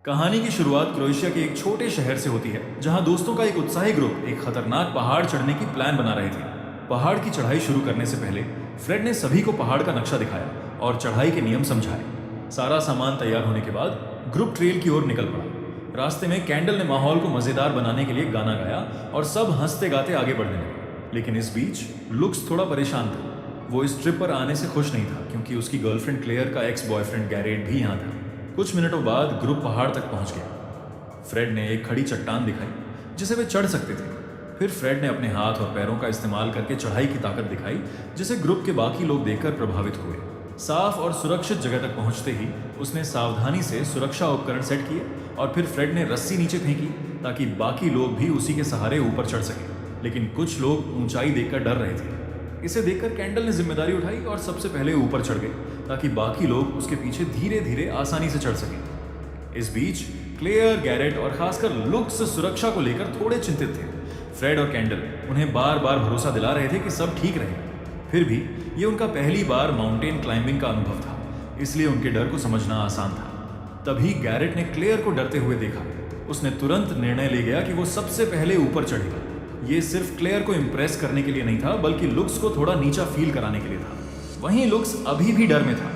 कहानी की शुरुआत क्रोएशिया के एक छोटे शहर से होती है, जहां दोस्तों का एक उत्साही ग्रुप एक खतरनाक पहाड़ चढ़ने की प्लान बना रहे थे। पहाड़ की चढ़ाई शुरू करने से पहले फ्रेड ने सभी को पहाड़ का नक्शा दिखाया और चढ़ाई के नियम समझाए। सारा सामान तैयार होने के बाद ग्रुप ट्रेल की ओर निकल पड़ा। रास्ते में कैंडल ने माहौल को मजेदार बनाने के लिए गाना गाया और सब हंसते गाते आगे बढ़ने लगे। लेकिन इस बीच लुक्स थोड़ा परेशान था। वो इस ट्रिप पर आने से खुश नहीं था, क्योंकि उसकी गर्लफ्रेंड क्लेयर का एक्स बॉयफ्रेंड गैरेट भी यहाँ था। कुछ मिनटों बाद ग्रुप पहाड़ तक पहुंच गया। फ्रेड ने एक खड़ी चट्टान दिखाई जिसे वे चढ़ सकते थे। फिर फ्रेड ने अपने हाथ और पैरों का इस्तेमाल करके चढ़ाई की ताकत दिखाई, जिसे ग्रुप के बाकी लोग देखकर प्रभावित हुए। साफ और सुरक्षित जगह तक पहुंचते ही उसने सावधानी से सुरक्षा उपकरण सेट किए और फिर फ्रेड ने रस्सी नीचे फेंकी ताकि बाकी लोग भी उसी के सहारे ऊपर चढ़ सके। लेकिन कुछ लोग ऊंचाई देखकर डर रहे थे। इसे देखकर कैंडल ने जिम्मेदारी उठाई और सबसे पहले ऊपर चढ़ गए ताकि बाकी लोग उसके पीछे धीरे धीरे आसानी से चढ़ सकें। इस बीच क्लेयर, गैरेट और खासकर लुक्स सुरक्षा को लेकर थोड़े चिंतित थे। फ्रेड और कैंडल उन्हें बार बार भरोसा दिला रहे थे कि सब ठीक रहेगा। फिर भी ये उनका पहली बार माउंटेन क्लाइंबिंग का अनुभव था, इसलिए उनके डर को समझना आसान था। तभी गैरेट ने क्लेयर को डरते हुए देखा। उसने तुरंत निर्णय ले गया कि वो सबसे पहले ऊपर चढ़ेगा। ये सिर्फ क्लेयर को इम्प्रेस करने के लिए नहीं था, बल्कि लुक्स को थोड़ा नीचा फील कराने के लिए था। वहीं लुक्स अभी भी डर में था,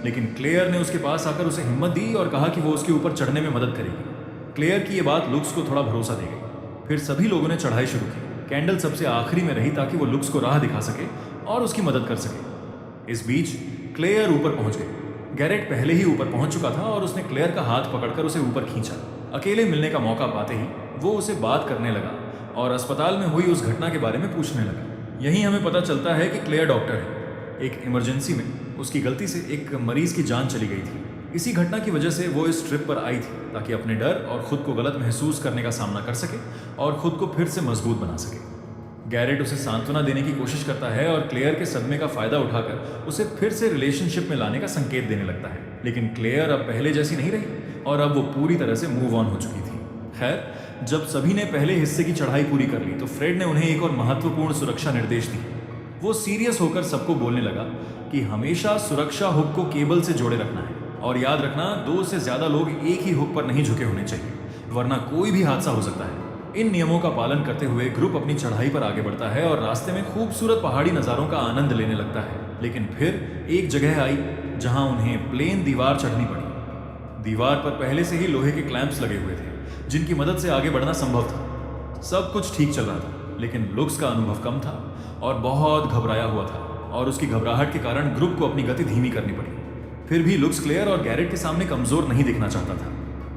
लेकिन क्लेयर ने उसके पास आकर उसे हिम्मत दी और कहा कि वो उसके ऊपर चढ़ने में मदद करेगी। क्लेयर की ये बात लुक्स को थोड़ा भरोसा दे गई। फिर सभी लोगों ने चढ़ाई शुरू की। कैंडल सबसे आखिरी में रही ताकि वो लुक्स को राह दिखा सके और उसकी मदद कर सके। इस बीच क्लेयर ऊपर पहुंच गई। गैरेट पहले ही ऊपर पहुंच चुका था और उसने क्लेयर का हाथ पकड़कर उसे ऊपर खींचा। अकेले मिलने का मौका पाते ही वो उसे बात करने लगा और अस्पताल में हुई उस घटना के बारे में पूछने लगा। यहीं हमें पता चलता है कि क्लेयर डॉक्टर है। एक इमरजेंसी में उसकी गलती से एक मरीज की जान चली गई थी। इसी घटना की वजह से वो इस ट्रिप पर आई थी ताकि अपने डर और खुद को गलत महसूस करने का सामना कर सके और खुद को फिर से मजबूत बना सके। गैरेट उसे सांत्वना देने की कोशिश करता है और क्लेयर के सदमे का फायदा उठाकर उसे फिर से रिलेशनशिप में लाने का संकेत देने लगता है। लेकिन क्लेयर अब पहले जैसी नहीं रही और अब वो पूरी तरह से मूव ऑन हो चुकी थी। खैर, जब सभी ने पहले हिस्से की चढ़ाई पूरी कर ली तो फ्रेड ने उन्हें एक और महत्वपूर्ण सुरक्षा निर्देश दिए। वो सीरियस होकर सबको बोलने लगा कि हमेशा सुरक्षा हुक को केबल से जोड़े रखना है और याद रखना, 2 से ज्यादा लोग एक ही हुक पर नहीं झुके होने चाहिए, वरना कोई भी हादसा हो सकता है। इन नियमों का पालन करते हुए ग्रुप अपनी चढ़ाई पर आगे बढ़ता है और रास्ते में खूबसूरत पहाड़ी नज़ारों का आनंद लेने लगता है। लेकिन फिर एक जगह आई जहां उन्हें प्लेन दीवार चढ़नी पड़ी। दीवार पर पहले से ही लोहे के क्लैंप्स लगे हुए थे, जिनकी मदद से आगे बढ़ना संभव था। सब कुछ ठीक चल रहा था, लेकिन लुक्स का अनुभव कम था और बहुत घबराया हुआ था और उसकी घबराहट के कारण ग्रुप को अपनी गति धीमी करनी पड़ी। फिर भी लुक्स क्लेयर और गैरेट के सामने कमजोर नहीं दिखना चाहता था।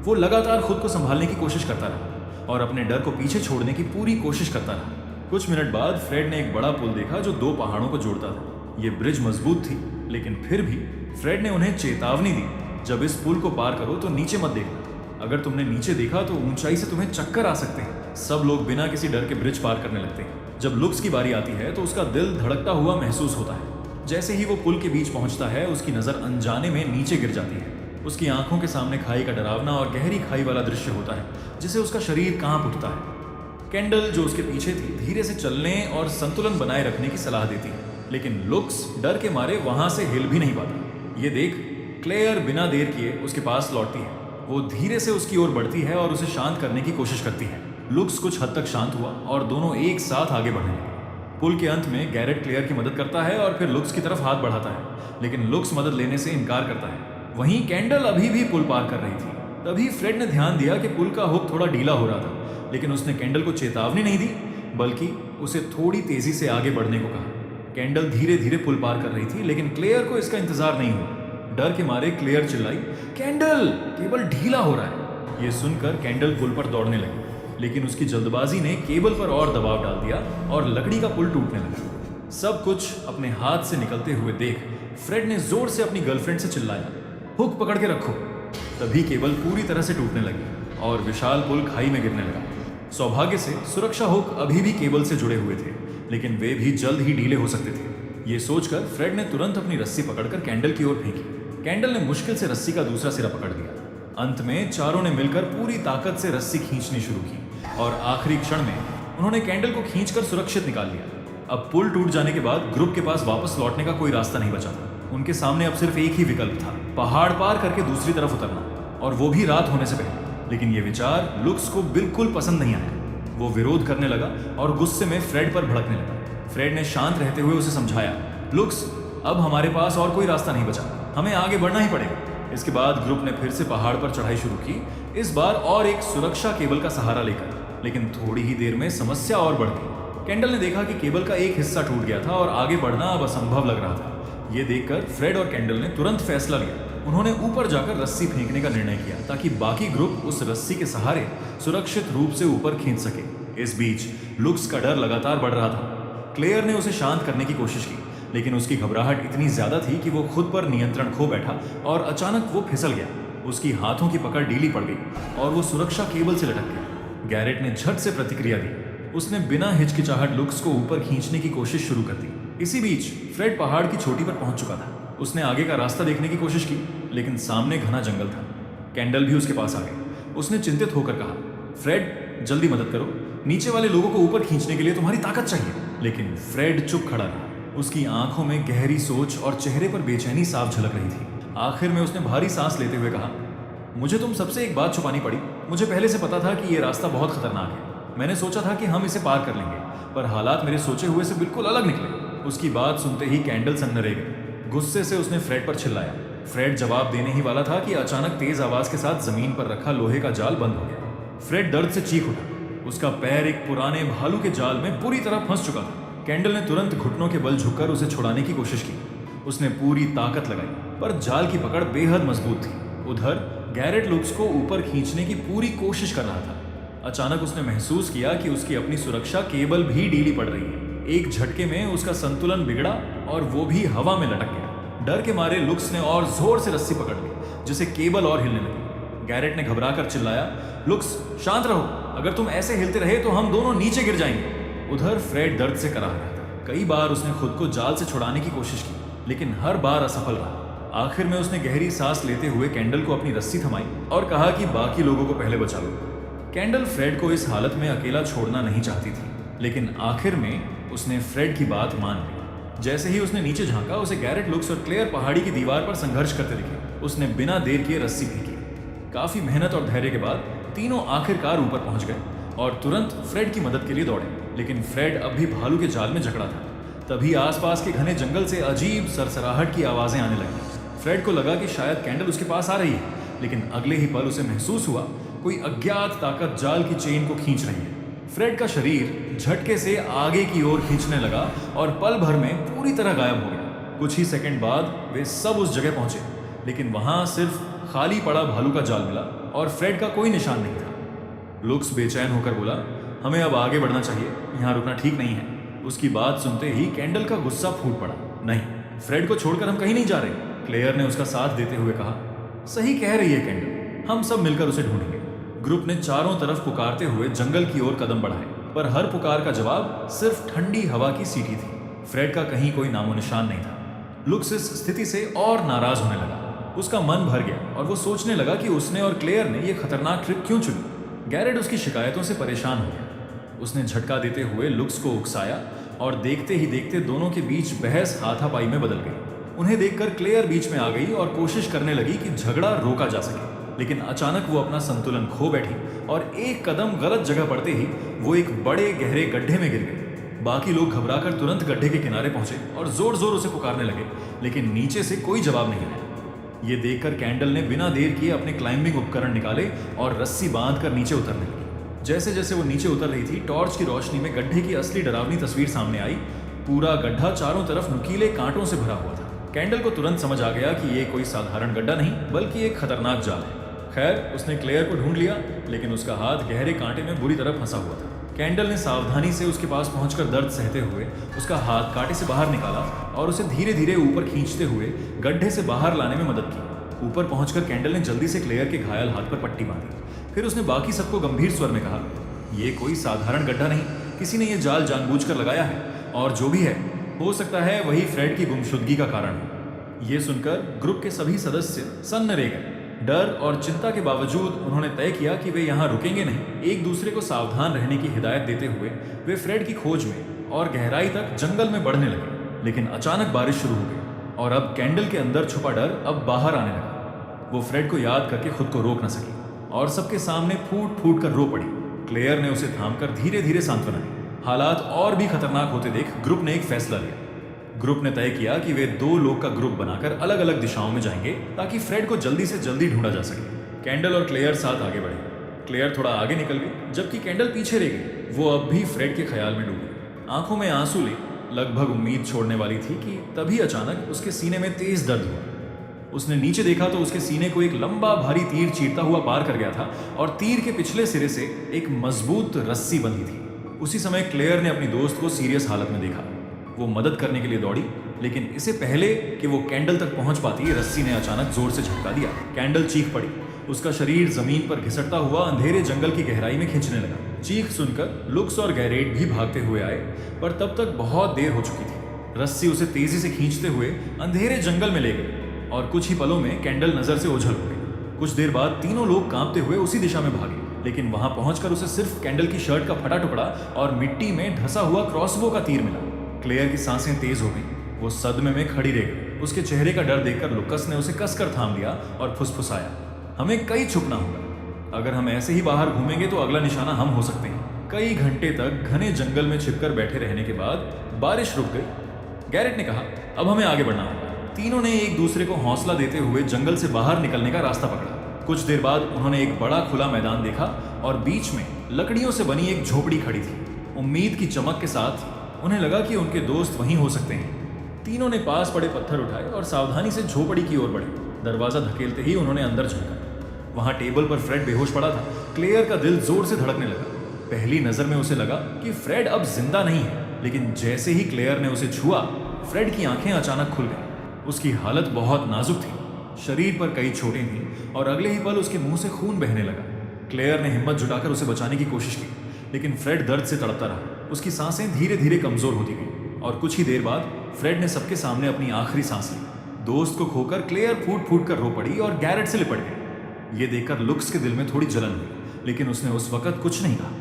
वो लगातार खुद को संभालने की कोशिश करता रहा और अपने डर को पीछे छोड़ने की पूरी कोशिश करता रहा। कुछ मिनट बाद फ्रेड ने एक बड़ा पुल देखा जो 2 पहाड़ों को जोड़ता था। ये ब्रिज मजबूत थी, लेकिन फिर भी फ्रेड ने उन्हें चेतावनी दी, जब इस पुल को पार करो तो नीचे मत देखना। अगर तुमने नीचे देखा तो ऊंचाई से तुम्हें चक्कर आ सकते हैं। सब लोग बिना किसी डर के ब्रिज पार करने लगते हैं। जब लुक्स की बारी आती है तो उसका दिल धड़कता हुआ महसूस होता है। जैसे ही वो पुल के बीच पहुंचता है, उसकी नज़र अनजाने में नीचे गिर जाती है। उसकी आंखों के सामने खाई का डरावना और गहरी खाई वाला दृश्य होता है, जिसे उसका शरीर कांप उठता है। कैंडल, जो उसके पीछे थी, धीरे से चलने और संतुलन बनाए रखने की सलाह देती है, लेकिन लुक्स डर के मारे वहां से हिल भी नहीं पाता। ये देख क्लेयर बिना देर किए उसके पास लौटती है। वो धीरे से उसकी ओर बढ़ती है और उसे शांत करने की कोशिश करती है। लुक्स कुछ हद तक शांत हुआ और दोनों एक साथ आगे बढ़ने लगे। पुल के अंत में गैरेट क्लेयर की मदद करता है और फिर लुक्स की तरफ हाथ बढ़ाता है, लेकिन लुक्स मदद लेने से इनकार करता है। वहीं कैंडल अभी भी पुल पार कर रही थी। तभी फ्रेड ने ध्यान दिया कि पुल का हुक थोड़ा ढीला हो रहा था, लेकिन उसने कैंडल को चेतावनी नहीं दी, बल्कि उसे थोड़ी तेजी से आगे बढ़ने को कहा। कैंडल धीरे धीरे पुल पार कर रही थी, लेकिन क्लेयर को इसका इंतजार नहीं हुआ। डर के मारे क्लेयर चिल्लाई, कैंडल, केबल ढीला हो रहा है। ये सुनकर कैंडल पुल पर दौड़ने लगी, लेकिन उसकी जल्दबाजी ने केबल पर और दबाव डाल दिया और लकड़ी का पुल टूटने लगा। सब कुछ अपने हाथ से निकलते हुए देख फ्रेड ने जोर से अपनी गर्लफ्रेंड से चिल्लाया, हुक पकड़ के रखो। तभी केबल पूरी तरह से टूटने लगी और विशाल पुल खाई में गिरने लगा। सौभाग्य से सुरक्षा हुक अभी भी केबल से जुड़े हुए थे, लेकिन वे भी जल्द ही ढीले हो सकते थे। ये सोचकर फ्रेड ने तुरंत अपनी रस्सी पकड़कर कैंडल की ओर फेंकी। कैंडल ने मुश्किल से रस्सी का दूसरा सिरा पकड़ लिया। अंत में चारों ने मिलकर पूरी ताकत से रस्सी खींचनी शुरू की और आखिरी क्षण में उन्होंने कैंडल को खींचकर सुरक्षित निकाल लिया। अब पुल टूट जाने के बाद ग्रुप के पास वापस लौटने का कोई रास्ता नहीं बचा था। उनके सामने अब सिर्फ एक ही विकल्प था, पहाड़ पार करके दूसरी तरफ उतरना। और वो भी रात होने से पहले। लेकिन ये विचार लुक्स को बिल्कुल पसंद नहीं आया। वो विरोध करने लगा और गुस्से में फ्रेड पर भड़कने लगा। फ्रेड ने शांत रहते हुए उसे समझाया, लुक्स, अब हमारे पास और कोई रास्ता नहीं बचा, हमें आगे बढ़ना ही पड़ेगा। इसके बाद ग्रुप ने फिर से पहाड़ पर चढ़ाई शुरू की, इस बार और एक सुरक्षा केबल का सहारा लेकर। लेकिन थोड़ी ही देर में समस्या और बढ़ गई। कैंडल ने देखा कि केबल का एक हिस्सा टूट गया था और आगे बढ़ना अब असंभव लग रहा था। ये देखकर फ्रेड और कैंडल ने तुरंत फैसला लिया। उन्होंने ऊपर जाकर रस्सी फेंकने का निर्णय किया ताकि बाकी ग्रुप उस रस्सी के सहारे सुरक्षित रूप से ऊपर खींच सके। इस बीच लुक्स का डर लगातार बढ़ रहा था। क्लेयर ने उसे शांत करने की कोशिश की, लेकिन उसकी घबराहट इतनी ज्यादा थी कि वो खुद पर नियंत्रण खो बैठा और अचानक वो फिसल गया। उसकी हाथों की पकड़ ढीली पड़ गई और वो सुरक्षा केबल से लटक गया। गैरेट ने झट से प्रतिक्रिया दी। उसने बिना हिचकिचाहट लुक्स को ऊपर खींचने की कोशिश शुरू कर दी। इसी बीच फ्रेड पहाड़ की चोटी पर पहुंच चुका था। उसने आगे का रास्ता देखने की कोशिश की, लेकिन सामने घना जंगल था। कैंडल भी उसके पास आ गई। उसने चिंतित होकर कहा, फ्रेड, जल्दी मदद करो, नीचे वाले लोगों को ऊपर खींचने के लिए तुम्हारी ताकत चाहिए। लेकिन फ्रेड चुप खड़ा रहा। उसकी आंखों में गहरी सोच और चेहरे पर बेचैनी साफ झलक रही थी। आखिर में उसने भारी सांस लेते हुए कहा, मुझे तुम सबसे एक बात छुपानी पड़ी। मुझे पहले से पता था कि ये रास्ता बहुत खतरनाक है। मैंने सोचा था कि हम इसे पार कर लेंगे, पर हालात मेरे सोचे हुए से बिल्कुल अलग निकले। उसकी बात सुनते ही कैंडल सन्नरे गई। गुस्से से उसने फ्रेड पर चिल्लाया। फ्रेड जवाब देने ही वाला था कि अचानक तेज आवाज के साथ जमीन पर रखा लोहे का जाल बंद हो गया। फ्रेड दर्द से चीख उठा। उसका पैर एक पुराने भालू के जाल में पूरी तरह फंस चुका था। कैंडल ने तुरंत घुटनों के बल झुककर उसे छुड़ाने की कोशिश की। उसने पूरी ताकत लगाई, पर जाल की पकड़ बेहद मजबूत थी। उधर गैरेट लुक्स को ऊपर खींचने की पूरी कोशिश कर रहा था। अचानक उसने महसूस किया कि उसकी अपनी सुरक्षा केबल भी ढीली पड़ रही है। एक झटके में उसका संतुलन बिगड़ा और वो भी हवा में लटक गया। डर के मारे लुक्स ने और जोर से रस्सी पकड़ ली, जिससे केबल और हिलने लगी। गैरेट ने घबराकर चिल्लाया, लुक्स, शांत रहो, अगर तुम ऐसे हिलते रहे तो हम दोनों नीचे गिर जाएंगे। उधर फ्रेड दर्द से कराह रहा था। कई बार उसने खुद को जाल से छुड़ाने की कोशिश की, लेकिन हर बार असफल रहा। आखिर में उसने गहरी सांस लेते हुए कैंडल को अपनी रस्सी थमाई और कहा कि बाकी लोगों को पहले बचा लो। कैंडल फ्रेड को इस हालत में अकेला छोड़ना नहीं चाहती थी, लेकिन आखिर में उसने फ्रेड की बात मान ली। जैसे ही उसने नीचे झांका, उसे गैरेट लुक्स और क्लेयर पहाड़ी की दीवार पर संघर्ष करते दिखे। उसने बिना देर किए रस्सी फेंकी। काफी मेहनत और धैर्य के बाद तीनों आखिरकार ऊपर पहुंच गए और तुरंत फ्रेड की मदद के लिए दौड़े। लेकिन फ्रेड अब भी भालू के जाल में जकड़ा था। तभी आसपास के घने जंगल से अजीब सरसराहट की आवाजें आने लगी। फ्रेड को लगा कि शायद कैंडल उसके पास आ रही है, लेकिन अगले ही पल उसे महसूस हुआ कोई अज्ञात ताकत जाल की चेन को खींच रही है। फ्रेड का शरीर झटके से आगे की ओर खींचने लगा और पल भर में पूरी तरह गायब हो गया। कुछ ही सेकंड बाद वे सब उस जगह पहुंचे, लेकिन वहां सिर्फ खाली पड़ा भालू का जाल मिला और फ्रेड का कोई निशान नहीं था। लुक्स बेचैन होकर बोला, हमें अब आगे बढ़ना चाहिए, यहाँ रुकना ठीक नहीं है। उसकी बात सुनते ही कैंडल का गुस्सा फूट पड़ा। नहीं, फ्रेड को छोड़कर हम कहीं नहीं जा रहे। क्लेयर ने उसका साथ देते हुए कहा, सही कह रही है कैंडल, हम सब मिलकर उसे ढूंढेंगे। ग्रुप ने चारों तरफ पुकारते हुए जंगल की ओर कदम बढ़ाए, पर हर पुकार का जवाब सिर्फ ठंडी हवा की सीटी थी। फ्रेड का कहीं कोई नामो निशान नहीं था। लुक्स इस स्थिति से और नाराज होने लगा। उसका मन भर गया और वो सोचने लगा कि उसने और क्लेयर ने यह खतरनाक ट्रिप क्यों चुनी। गैरेट उसकी शिकायतों से परेशान हो गया। उसने झटका देते हुए लुक्स को उकसाया और देखते ही देखते दोनों के बीच बहस हाथापाई में बदल गई। उन्हें देखकर क्लेयर बीच में आ गई और कोशिश करने लगी कि झगड़ा रोका जा सके, लेकिन अचानक वो अपना संतुलन खो बैठी और एक कदम गलत जगह पड़ते ही वो एक बड़े गहरे गड्ढे में गिर गई। बाकी लोग घबराकर तुरंत गड्ढे के किनारे पहुंचे और जोर जोर उसे पुकारने लगे, लेकिन नीचे से कोई जवाब नहीं आया। ये देखकर कैंडल ने बिना देर किए अपने क्लाइंबिंग उपकरण निकाले और रस्सी बांधकर नीचे उतरने लगी। जैसे जैसे वो नीचे उतर रही थी, टॉर्च की रोशनी में गड्ढे की असली डरावनी तस्वीर सामने आई। पूरा गड्ढा चारों तरफ नुकीले कांटों से भरा हुआ था। कैंडल को तुरंत समझ आ गया कि ये कोई साधारण गड्ढा नहीं, बल्कि एक खतरनाक जाल है। खैर, उसने क्लेयर को ढूंढ लिया, लेकिन उसका हाथ गहरे कांटे में बुरी तरह फंसा हुआ था। कैंडल ने सावधानी से उसके पास पहुंचकर दर्द सहते हुए उसका हाथ कांटे से बाहर निकाला और उसे धीरे धीरे ऊपर खींचते हुए गड्ढे से बाहर लाने में मदद की। ऊपर पहुंचकर कैंडल ने जल्दी से क्लेयर के घायल हाथ पर पट्टी बांधी। फिर उसने बाकी सबको गंभीर स्वर में कहा, ये कोई साधारण गड्ढा नहीं, किसी ने ये जाल जानबूझकर लगाया है, और जो भी है हो सकता है वही फ्रेड की गुमशुदगी का कारण हो। ये सुनकर ग्रुप के सभी सदस्य सन्न रह गए। डर और चिंता के बावजूद उन्होंने तय किया कि वे यहाँ रुकेंगे नहीं। एक दूसरे को सावधान रहने की हिदायत देते हुए वे फ्रेड की खोज में और गहराई तक जंगल में बढ़ने लगे। लेकिन अचानक बारिश शुरू हो गई और अब कैंडल के अंदर छुपा डर अब बाहर आने लगा। वो फ्रेड को याद करके खुद को रोक न सकी और सबके सामने फूट फूट कर रो पड़ी। क्लेयर ने उसे थामकर धीरे धीरे सांत्वना दी। हालात और भी खतरनाक होते देख ग्रुप ने एक फैसला लिया। ग्रुप ने तय किया कि वे 2 लोग का ग्रुप बनाकर अलग अलग दिशाओं में जाएंगे ताकि फ्रेड को जल्दी से जल्दी ढूंढा जा सके। कैंडल और क्लेयर साथ आगे बढ़े। क्लेयर थोड़ा आगे निकल गई जबकि कैंडल पीछे रह गई। वो अब भी फ्रेड के ख्याल में डूबी, आंखों में आंसू ले लगभग उम्मीद छोड़ने वाली थी कि तभी अचानक उसके सीने में तेज दर्द हुआ। उसने नीचे देखा तो उसके सीने को एक लंबा भारी तीर चीरता हुआ पार कर गया था और तीर के पिछले सिरे से एक मजबूत रस्सी बंधी थी। उसी समय क्लेयर ने अपनी दोस्त को सीरियस हालत में देखा। वो मदद करने के लिए दौड़ी, लेकिन इससे पहले कि वो कैंडल तक पहुंच पाती रस्सी ने अचानक जोर से झटका दिया। कैंडल चीख पड़ी। उसका शरीर जमीन पर घिसटता हुआ अंधेरे जंगल की गहराई में खिंचने लगा। चीख सुनकर लुक्स और गैरेट भी भागते हुए आए, पर तब तक बहुत देर हो चुकी थी। रस्सी उसे तेजी से खींचते हुए अंधेरे जंगल में ले गई और कुछ ही पलों में कैंडल नजर से ओझल हो गई। कुछ देर बाद तीनों लोग कांपते हुए उसी दिशा में भागे, लेकिन वहां पहुंचकर उसे सिर्फ कैंडल की शर्ट का फटा टुकड़ा और मिट्टी में धंसा हुआ क्रॉसबो का तीर मिला। क्लेयर की सांसें तेज हो गई। वो सदमे में खड़ी रह गई। उसके चेहरे का डर देखकर लुकस ने उसे कसकर थाम लिया और फुसफुसाया, हमें कहीं छुपना होगा। अगर हम ऐसे ही बाहर घूमेंगे तो अगला निशाना हम हो सकते हैं। कई घंटे तक घने जंगल में छिपकर बैठे रहने के बाद बारिश रुक गई। गैरेट ने कहा, अब हमें आगे बढ़ना होगा। तीनों ने एक दूसरे को हौसला देते हुए जंगल से बाहर निकलने का रास्ता पकड़ा। कुछ देर बाद उन्होंने एक बड़ा खुला मैदान देखा और बीच में लकड़ियों से बनी एक झोपड़ी खड़ी थी। उम्मीद की चमक के साथ उन्हें लगा कि उनके दोस्त वहीं हो सकते हैं। तीनों ने पास पड़े पत्थर उठाए और सावधानी से झोपड़ी की ओर बढ़े। दरवाजा धकेलते ही उन्होंने अंदर झांका। वहां टेबल पर फ्रेड बेहोश पड़ा था। क्लेयर का दिल जोर से धड़कने लगा। पहली नजर में उसे लगा कि फ्रेड अब जिंदा नहीं है, लेकिन जैसे ही क्लेयर ने उसे छुआ, फ्रेड की आंखें अचानक खुल गईं। उसकी हालत बहुत नाजुक थी। शरीर पर कई चोटें थीं और अगले ही पल उसके मुंह से खून बहने लगा। क्लेयर ने हिम्मत जुटाकर उसे बचाने की कोशिश की, लेकिन फ्रेड दर्द से तड़पता रहा। उसकी सांसें धीरे धीरे कमजोर होती गईं और कुछ ही देर बाद फ्रेड ने सबके सामने अपनी आखिरी सांस ली। दोस्त को खोकर क्लेयर फूट फूट कर रो पड़ी और गैरेट से लिपट गई। ये देखकर लुक्स के दिल में थोड़ी जलन हुई, लेकिन उसने उस वक्त कुछ नहीं कहा।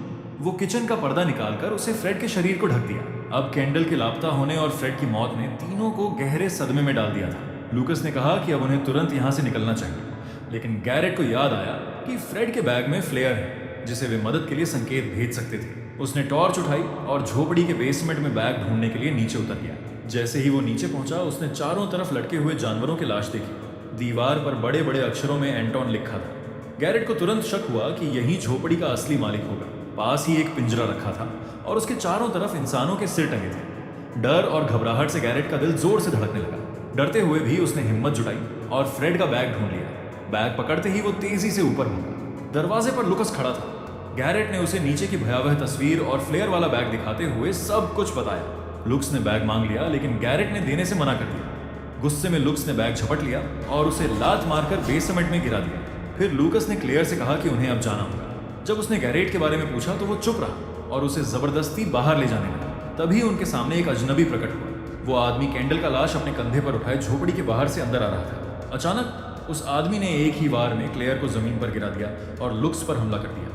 वो किचन का पर्दा निकालकर उसे फ्रेड के शरीर को ढक दिया। अब कैंडल के लापता होने और फ्रेड की मौत ने तीनों को गहरे सदमे में डाल दिया था। लूकस ने कहा कि अब उन्हें तुरंत यहाँ से निकलना चाहिए, लेकिन गैरेट को याद आया कि फ्रेड के बैग में फ्लेयर है जिसे वे मदद के लिए संकेत भेज सकते थे। उसने टॉर्च उठाई और झोपड़ी के बेसमेंट में बैग ढूंढने के लिए नीचे उतर गया। जैसे ही वो नीचे पहुंचा, उसने चारों तरफ लटके हुए जानवरों की लाश देखी। दीवार पर बड़े बड़े अक्षरों में एंटोन लिखा था। गैरेट को तुरंत शक हुआ कि यही झोपड़ी का असली मालिक होगा। पास ही एक पिंजरा रखा था और उसके चारों तरफ इंसानों के सिर टंगे थे। डर और घबराहट से गैरेट का दिल जोर से धड़कने लगा। डरते हुए भी उसने हिम्मत जुटाई और फ्रेड का बैग ढूंढ लिया। बैग पकड़ते ही वो तेजी से ऊपर भागा। दरवाजे पर लुकस खड़ा था। गैरेट ने उसे नीचे की भयावह तस्वीर और फ्लेयर वाला बैग दिखाते हुए सब कुछ बताया। लुक्स ने बैग मांग लिया, लेकिन गैरेट ने देने से मना कर दिया। गुस्से में लुक्स ने बैग झपट लिया और उसे लात मारकर बेसमेंट में गिरा दिया। फिर लूकस ने क्लेयर से कहा कि उन्हें अब जाना होगा। जब उसने गैरेट के बारे में पूछा तो वो चुप रहा और उसे जबरदस्ती बाहर ले जाने लगा। तभी उनके सामने एक अजनबी प्रकट हुआ। वो आदमी कैंडल का लाश अपने कंधे पर उठाए झोपड़ी के बाहर से अंदर आ रहा था। अचानक उस आदमी ने एक ही वार में क्लेयर को जमीन पर गिरा दिया और लुक्स पर हमला कर दिया।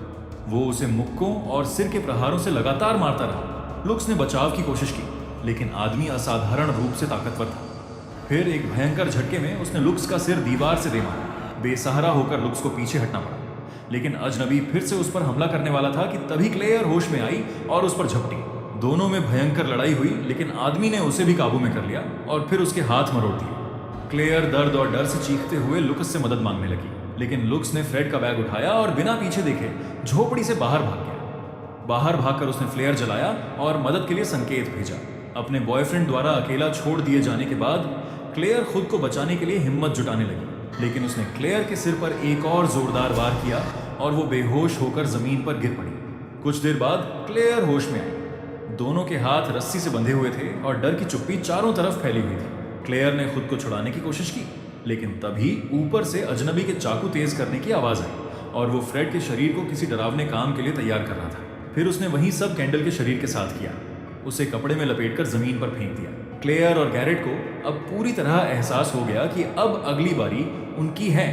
वो उसे मुक्कों और सिर के प्रहारों से लगातार मारता रहा। लुक्स ने बचाव की कोशिश की, लेकिन आदमी असाधारण रूप से ताकतवर था। फिर एक भयंकर झटके में उसने लुक्स का सिर दीवार से दे मारा। बेसहारा होकर लुक्स को पीछे हटना पड़ा, लेकिन अजनबी फिर से उस पर हमला करने वाला था कि तभी क्लेयर होश में आई और उस पर झपटी। दोनों में भयंकर लड़ाई हुई, लेकिन आदमी ने उसे भी काबू में कर लिया और फिर उसके हाथ मरोड़ दिए। क्लेयर दर्द और डर से चीखते हुए लुक्स से मदद मांगने लगी, लेकिन लुक्स ने फ्रेड का बैग उठाया और बिना पीछे देखे झोपड़ी से बाहर भाग गया। बाहर भागकर उसने फ्लेयर जलाया और मदद के लिए संकेत भेजा। अपने बॉयफ्रेंड द्वारा अकेला छोड़ दिए जाने के बाद क्लेयर खुद को बचाने के लिए हिम्मत जुटाने लगी, लेकिन उसने क्लेयर के सिर पर एक और जोरदार वार किया और वो बेहोश होकर जमीन पर गिर पड़ी। कुछ देर बाद क्लेयर होश में आई। दोनों के हाथ रस्सी से बंधे हुए थे और डर की चुप्पी चारों तरफ फैली हुई थी। क्लेयर ने खुद को छुड़ाने की कोशिश की, लेकिन तभी ऊपर से अजनबी के चाकू तेज करने की आवाज आई और वो फ्रेड के शरीर को किसी डरावने काम के लिए तैयार कर रहा था। फिर उसने वही सब कैंडल के शरीर के साथ किया। उसे कपड़े में लपेटकर जमीन पर फेंक दिया। क्लेयर और गैरेट को अब पूरी तरह एहसास हो गया कि अब अगली बारी उनकी है।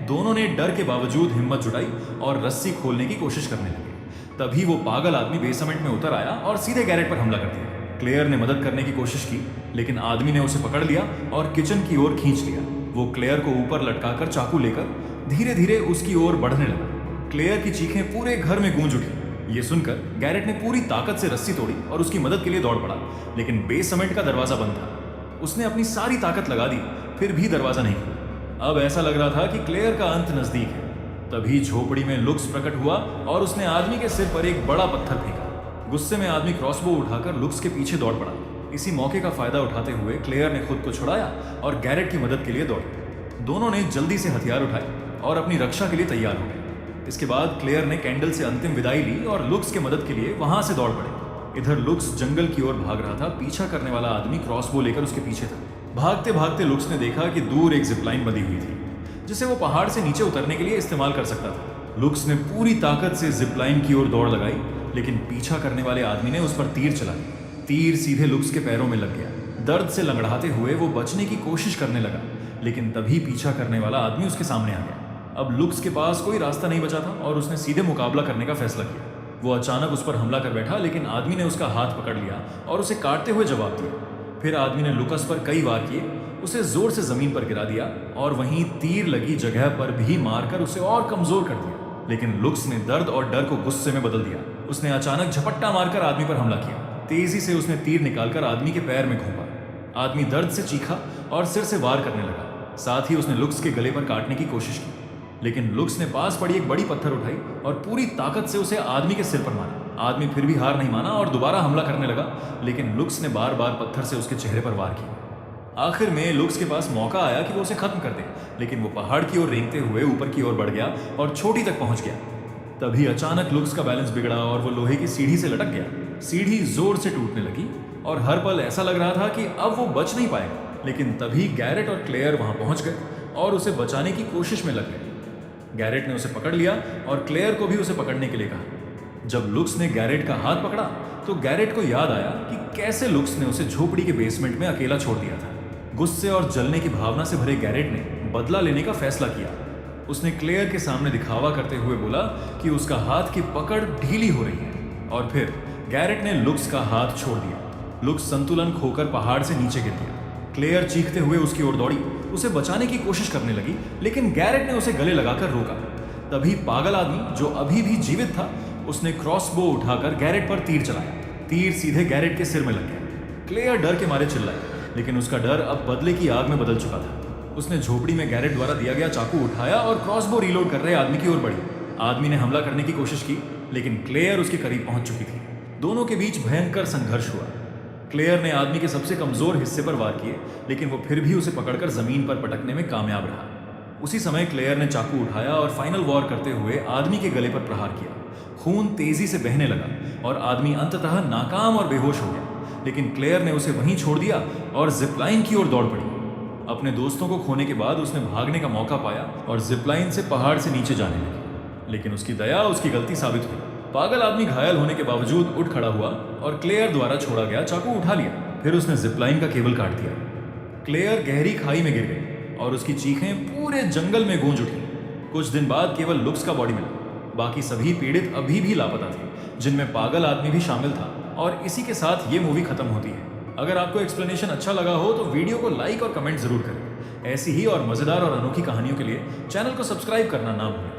दोनों ने डर के बावजूद हिम्मत जुटाई और रस्सी खोलने की कोशिश करने लगे। तभी वो पागल आदमी बेसमेंट में उतर आया और सीधे गैरेट पर हमला कर दिया। क्लेयर ने मदद करने की कोशिश की, लेकिन आदमी ने उसे पकड़ लिया और किचन की ओर खींच लिया। वो क्लेयर को ऊपर लटकाकर चाकू लेकर धीरे धीरे उसकी ओर बढ़ने लगा। क्लेयर की चीखें पूरे घर में गूंज उठी। ये सुनकर गैरेट ने पूरी ताकत से रस्सी तोड़ी और उसकी मदद के लिए दौड़ पड़ा, लेकिन बेसमेंट का दरवाजा बंद था। उसने अपनी सारी ताकत लगा दी, फिर भी दरवाजा नहीं खुला। अब ऐसा लग रहा था कि क्लेयर का अंत नजदीक है। तभी झोपड़ी में लुक्स प्रकट हुआ और उसने आदमी के सिर पर एक बड़ा पत्थर फेंका। गुस्से में आदमी क्रॉसबो उठाकर लुक्स के पीछे दौड़ पड़ा। इसी मौके का फायदा उठाते हुए क्लेयर ने खुद को छुड़ाया और गैरेट की मदद के लिए दौड़े। दोनों ने जल्दी से हथियार उठाए और अपनी रक्षा के लिए तैयार हो गए। इसके बाद क्लेयर ने कैंडल से अंतिम विदाई ली और लुक्स के मदद के लिए वहां से दौड़ पड़े। इधर लुक्स जंगल की ओर भाग रहा था। पीछा करने वाला आदमी क्रॉसबो लेकर उसके पीछे था। भागते भागते लुक्स ने देखा कि दूर एक जिपलाइन बंधी हुई थी, जिसे वो पहाड़ से नीचे उतरने के लिए इस्तेमाल कर सकता था। लुक्स ने पूरी ताकत से जिपलाइन की ओर दौड़ लगाई, लेकिन पीछा करने वाले आदमी ने उस पर तीर चला दिया। तीर सीधे लुक्स के पैरों में लग गया। दर्द से लंगड़ाते हुए वो बचने की कोशिश करने लगा, लेकिन तभी पीछा करने वाला आदमी उसके सामने आ गया। अब लुक्स के पास कोई रास्ता नहीं बचा था और उसने सीधे मुकाबला करने का फैसला किया। वो अचानक उस पर हमला कर बैठा, लेकिन आदमी ने उसका हाथ पकड़ लिया और उसे काटते हुए जवाब दिया। फिर आदमी ने लुकस पर कई वार किए, उसे जोर से जमीन पर गिरा दिया और वहीं तीर लगी जगह पर भी मारकर उसे और कमजोर कर दिया। लेकिन लुक्स ने दर्द और डर को गुस्से में बदल दिया। उसने अचानक झपट्टा मारकर आदमी पर हमला किया। तेजी से उसने तीर निकालकर आदमी के पैर में घोंपा। आदमी दर्द से चीखा और सिर से वार करने लगा। साथ ही उसने लुक्स के गले पर काटने की कोशिश की, लेकिन लुक्स ने पास पड़ी एक बड़ी पत्थर उठाई और पूरी ताकत से उसे आदमी के सिर पर मारा। आदमी फिर भी हार नहीं माना और दोबारा हमला करने लगा, लेकिन लुक्स ने बार बार पत्थर से उसके चेहरे पर वार किया। आखिर में लुक्स के पास मौका आया कि वो उसे खत्म कर दे, लेकिन वो पहाड़ की ओर रेंगते हुए ऊपर की ओर बढ़ गया और चोटी तक पहुंच गया। तभी अचानक लुक्स का बैलेंस बिगड़ा और वो लोहे की सीढ़ी से लटक गया। सीढ़ी जोर से टूटने लगी और हर पल ऐसा लग रहा था कि अब वो बच नहीं पाएगा। लेकिन तभी गैरेट और क्लेयर वहां पहुंच गए और उसे बचाने की कोशिश में लग गए। गैरेट ने उसे पकड़ लिया और क्लेयर को भी उसे पकड़ने के लिए कहा। जब लुक्स ने गैरेट का हाथ पकड़ा तो गैरेट को याद आया कि कैसे लुक्स ने उसे झोपड़ी के बेसमेंट में अकेला छोड़ दिया था। गुस्से और जलने की भावना से भरे गैरेट ने बदला लेने का फैसला किया। उसने क्लेयर के सामने दिखावा करते हुए बोला कि उसका हाथ की पकड़ ढीली हो रही है, और फिर गैरेट ने लुक्स का हाथ छोड़ दिया। लुक्स संतुलन खोकर पहाड़ से नीचे गिर गया। क्लेयर चीखते हुए उसकी ओर दौड़ी, उसे बचाने की कोशिश करने लगी, लेकिन गैरेट ने उसे गले लगाकर रोका। तभी पागल आदमी, जो अभी भी जीवित था, उसने क्रॉसबो उठाकर गैरेट पर तीर चलाया। तीर सीधे गैरेट के सिर में लग गया। क्लेयर डर के मारे चिल्लाई, लेकिन उसका डर अब बदले की आग में बदल चुका था। उसने झोपड़ी में गैरेट द्वारा दिया गया चाकू उठाया और क्रॉसबो रीलोड कर रहे आदमी की ओर बढ़ी। आदमी ने हमला करने की कोशिश की, लेकिन क्लेयर उसके करीब पहुंच चुकी थी। दोनों के बीच भयंकर संघर्ष हुआ। क्लेयर ने आदमी के सबसे कमजोर हिस्से पर वार किए, लेकिन वो फिर भी उसे पकड़कर जमीन पर पटकने में कामयाब रहा। उसी समय क्लेयर ने चाकू उठाया और फाइनल वॉर करते हुए आदमी के गले पर प्रहार किया। खून तेजी से बहने लगा और आदमी अंततः नाकाम और बेहोश हो गया, लेकिन क्लेयर ने उसे वहीं छोड़ दिया और जिपलाइन की ओर दौड़ पड़ी। अपने दोस्तों को खोने के बाद उसने भागने का मौका पाया और जिपलाइन से पहाड़ से नीचे जाने लगी, लेकिन उसकी दया उसकी गलती साबित हुई। पागल आदमी घायल होने के बावजूद उठ खड़ा हुआ और क्लेयर द्वारा छोड़ा गया चाकू उठा लिया। फिर उसने जिपलाइन का केबल काट दिया। क्लेयर गहरी खाई में गिर गई और उसकी चीखें पूरे जंगल में गूंज उठी। कुछ दिन बाद केवल लुक्स का बॉडी मिला। बाकी सभी पीड़ित अभी भी लापता थे, जिनमें पागल आदमी भी शामिल था। और इसी के साथ ये मूवी खत्म होती है। अगर आपको एक्सप्लेनेशन अच्छा लगा हो तो वीडियो को लाइक और कमेंट जरूर करें। ऐसी ही और मजेदार और अनोखी कहानियों के लिए चैनल को सब्सक्राइब करना ना भूलें।